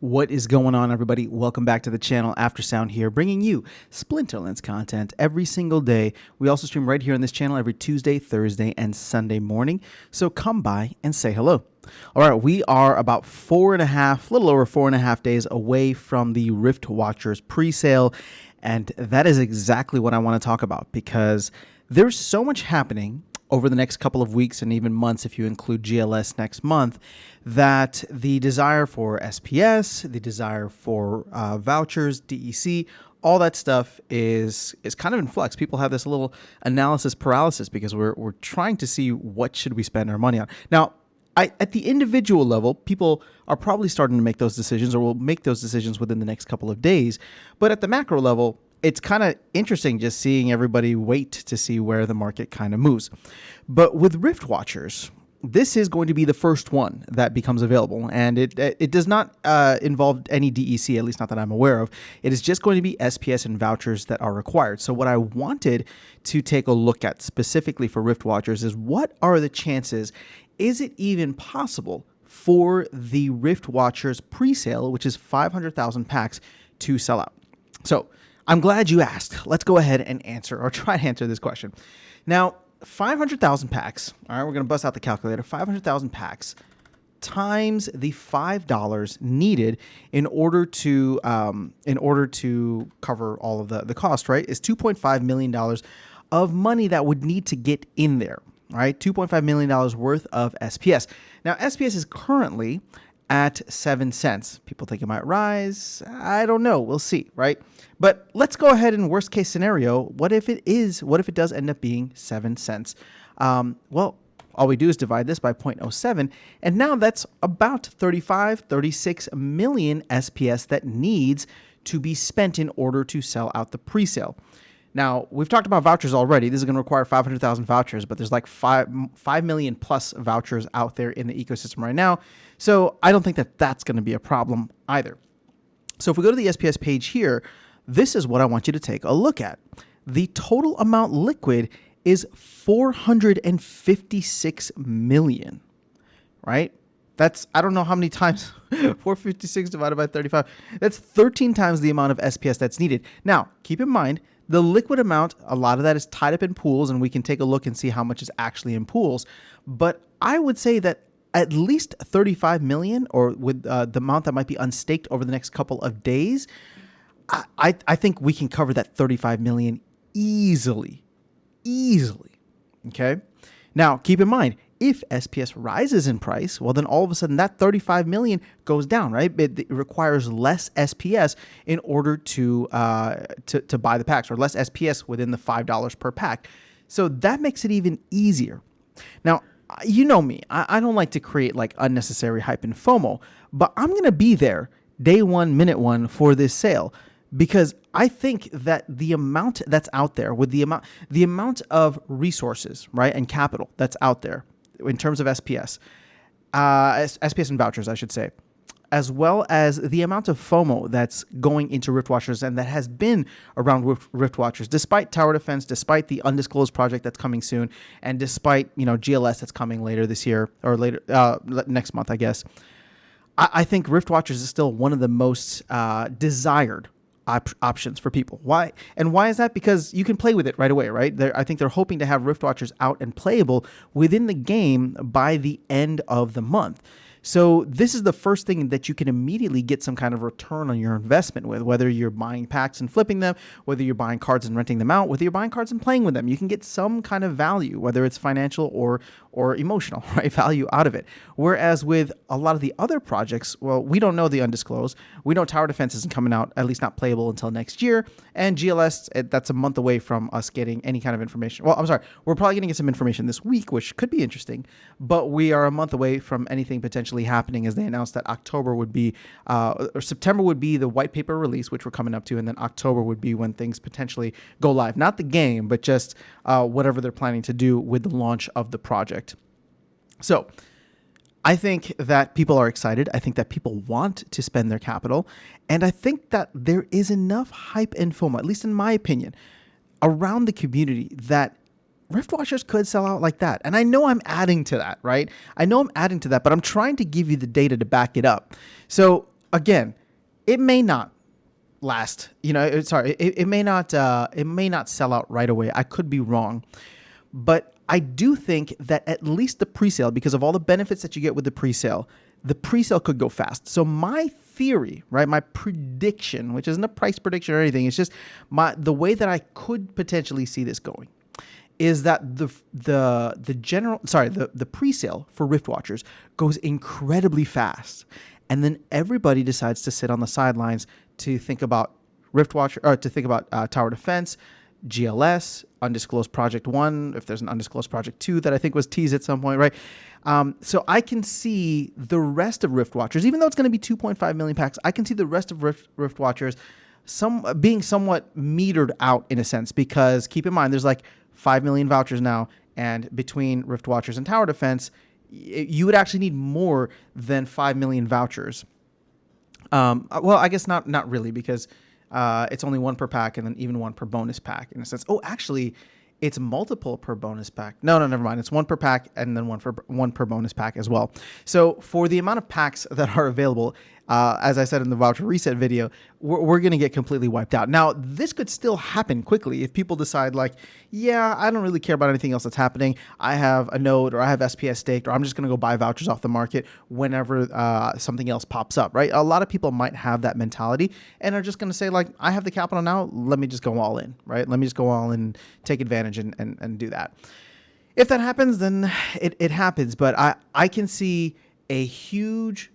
What is going on, everybody? Welcome back to the channel. Aftersound here, bringing you Splinterlands content every single day. We also stream right here on this channel every Tuesday, Thursday, and Sunday morning. So come by and say hello. All right, we are about little over 4.5 days away from the Riftwatchers pre-sale, and that is exactly what I want to talk about because there's so much happening over the next couple of weeks and even months, if you include GLS next month, that the desire for SPS, the desire for vouchers, DEC, all that stuff is kind of in flux. People have this little analysis paralysis because we're trying to see what should we spend our money on. Now, at the individual level, people are probably starting to make those decisions or will make those decisions within the next couple of days. But at the macro level, it's kind of interesting just seeing everybody wait to see where the market kind of moves. But with Riftwatchers, this is going to be the first one that becomes available, and it does not involve any DEC, at least not that I'm aware of. It is just going to be SPS and vouchers that are required. So what I wanted to take a look at specifically for Riftwatchers is what are the chances, is it even possible for the Riftwatchers pre-sale, which is 500,000 packs, to sell out? So I'm glad you asked. Let's go ahead and answer or try to answer this question. Now, 500,000 packs. All right, we're going to bust out the calculator. 500,000 packs times the $5 needed in order to cover all of the cost, right, is $2.5 million of money that would need to get in there, right? $2.5 million worth of SPS. Now, SPS is currently at 7 cents. People think it might rise. I don't know. We'll see, right? But let's go ahead and worst case scenario. What if it does end up being 7 cents? Well, all we do is divide this by 0.07. And now that's about 36 million SPS that needs to be spent in order to sell out the pre-sale. Now, we've talked about vouchers already. This is going to require 500,000 vouchers, but there's like 5 million plus vouchers out there in the ecosystem right now. So I don't think that that's going to be a problem either. So if we go to the SPS page here, this is what I want you to take a look at. The total amount liquid is 456 million, right? That's, I don't know how many times, 456 divided by 35. That's 13 times the amount of SPS that's needed. Now, keep in mind, the liquid amount, a lot of that is tied up in pools, and we can take a look and see how much is actually in pools. But I would say that at least 35 million, or with the amount that might be unstaked over the next couple of days, I think we can cover that 35 million easily. Okay? Now, keep in mind, if SPS rises in price, well, then all of a sudden that 35 million goes down, right? It requires less SPS in order to buy the packs, or less SPS within the $5 per pack. So that makes it even easier. Now, you know me, I don't like to create like unnecessary hype and FOMO, but I'm going to be there day one, minute one for this sale, because I think that the amount that's out there with the amount of resources, right, and capital that's out there in terms of SPS and vouchers, I should say, as well as the amount of FOMO that's going into Riftwatchers and that has been around Riftwatchers, despite tower defense, despite the undisclosed project that's coming soon, and despite, you know, GLS that's coming later this year or later next month, I guess. I think Riftwatchers is still one of the most desired options for people. Why? And why is that? Because you can play with it right away, right? I think they're hoping to have Riftwatchers out and playable within the game by the end of the month. So this is the first thing that you can immediately get some kind of return on your investment with, whether you're buying packs and flipping them, whether you're buying cards and renting them out, whether you're buying cards and playing with them. You can get some kind of value, whether it's financial or emotional, right? Value out of it. Whereas with a lot of the other projects, well, we don't know the undisclosed. We know Tower Defense isn't coming out, at least not playable until next year. And GLS, that's a month away from us getting any kind of information. Well, I'm sorry, we're probably going to get some information this week, which could be interesting, but we are a month away from anything potentially happening, as they announced that October would be, or September would be the white paper release, which we're coming up to, and then October would be when things potentially go live. Not the game, but just whatever they're planning to do with the launch of the project. So I think that people are excited. I think that people want to spend their capital. And I think that there is enough hype and FOMO, at least in my opinion, around the community that Riftwatchers could sell out like that. And I know I'm adding to that, right? I know I'm adding to that, but I'm trying to give you the data to back it up. So again, it may not last. It may not sell out right away. I could be wrong, but I do think that at least the presale, because of all the benefits that you get with the presale could go fast. So my theory, right, my prediction, which isn't a price prediction or anything, it's just the way that I could potentially see this going, is that the presale for Riftwatchers goes incredibly fast, and then everybody decides to sit on the sidelines to think about Riftwatcher, or to think about Tower Defense, GLS, Undisclosed Project 1, if there's an Undisclosed Project 2 that I think was teased at some point, right? So I can see the rest of Riftwatchers, even though it's going to be 2.5 million packs, I can see the rest of Riftwatchers being somewhat metered out in a sense, because keep in mind, there's like 5 million vouchers now, and between Riftwatchers and Tower Defense, you would actually need more than 5 million vouchers. Well, I guess not really, because it's only one per pack, and then even one per bonus pack in a sense. Oh, actually, it's multiple per bonus pack. No, never mind. It's one per pack, and then one per bonus pack as well. So for the amount of packs that are available, as I said in the voucher reset video, we're going to get completely wiped out. Now, this could still happen quickly if people decide like, yeah, I don't really care about anything else that's happening. I have a node, or I have SPS staked, or I'm just going to go buy vouchers off the market whenever something else pops up, right? A lot of people might have that mentality and are just going to say like, I have the capital now, let me just go all in, right? Let me just go all in, take advantage and do that. If that happens, then it happens. But I can see a huge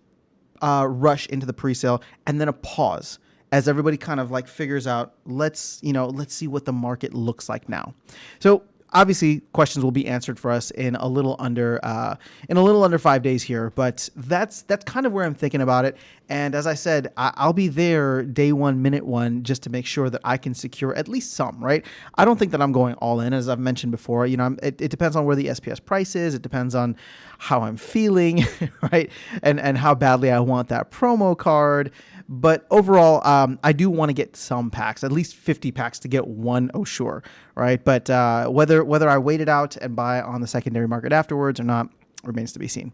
rush into the presale, and then a pause as everybody kind of like figures out, let's see what the market looks like now. So obviously questions will be answered for us in a little under 5 days here, but that's kind of where I'm thinking about it. And as I said, I'll be there day one, minute one, just to make sure that I can secure at least some, right? I don't think that I'm going all in, as I've mentioned before. It depends on where the SPS price is. It depends on how I'm feeling, right? And how badly I want that promo card. But overall, I do want to get some packs, at least 50 packs to get one Osure, right? But whether I wait it out and buy on the secondary market afterwards or not remains to be seen.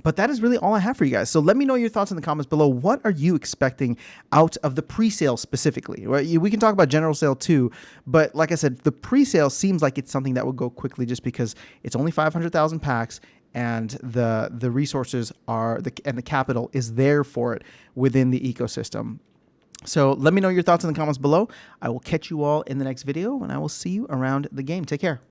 But that is really all I have for you guys. So let me know your thoughts in the comments below. What are you expecting out of the pre-sale specifically? We can talk about general sale too, but like I said, the pre-sale seems like it's something that will go quickly just because it's only 500,000 packs, and the resources and the capital is there for it within the ecosystem. So let me know your thoughts in the comments below. I will catch you all in the next video, and I will see you around the game. Take care.